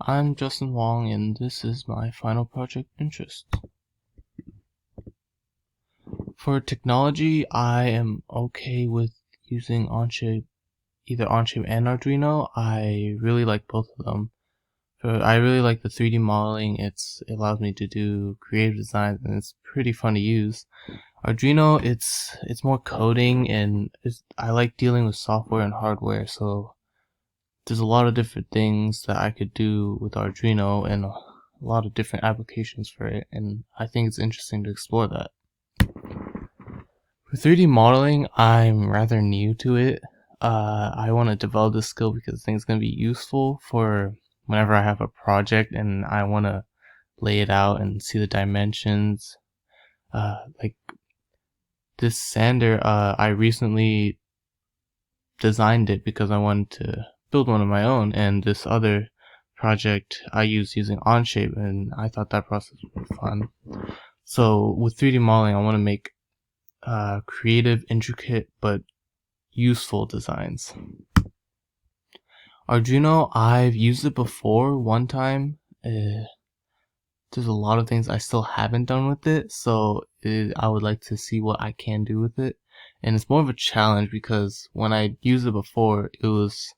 I'm Justin Wong, and this is my final project interest. For technology, I am okay with using Onshape, either Onshape and Arduino. I really like both of them. I really like the 3D modeling. It allows me to do creative design, and it's pretty fun to use. Arduino, it's more coding, and I like dealing with software and hardware, so there's a lot of different things that I could do with Arduino and a lot of different applications for it, and I think it's interesting to explore that. For 3D modeling, I'm rather new to it. I want to develop this skill because I think it's going to be useful for whenever I have a project and I want to lay it out and see the dimensions. Like this sander, I recently designed it because I wanted to build one of my own, and this other project I used using Onshape, and I thought that process was fun. So with 3D modeling, I want to make creative, intricate, but useful designs. Arduino, I've used it before one time. There's a lot of things I still haven't done with it, so I would like to see what I can do with it. And it's more of a challenge because when I used it before, it was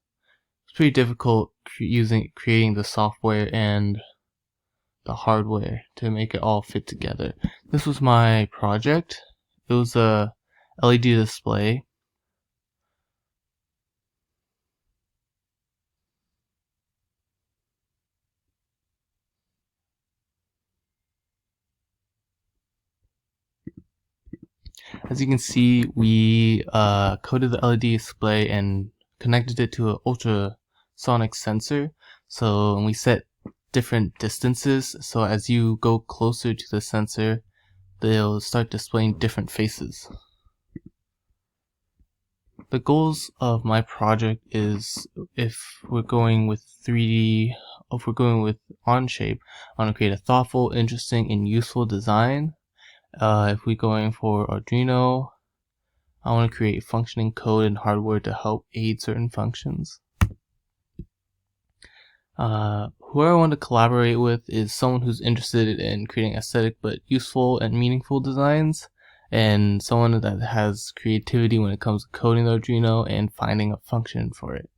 pretty difficult creating the software and the hardware to make it all fit together. This was my project. It was a LED display. As you can see, we coded the LED display and connected it to an ultrasonic sensor. So we set different distances, so as you go closer to the sensor, they'll start displaying different faces. The goals of my project is, if we're going with Onshape, I want to create a thoughtful, interesting, and useful design. If we're going for Arduino, I want to create functioning code and hardware to help aid certain functions. Who I want to collaborate with is someone who's interested in creating aesthetic but useful and meaningful designs, and someone that has creativity when it comes to coding the Arduino and finding a function for it.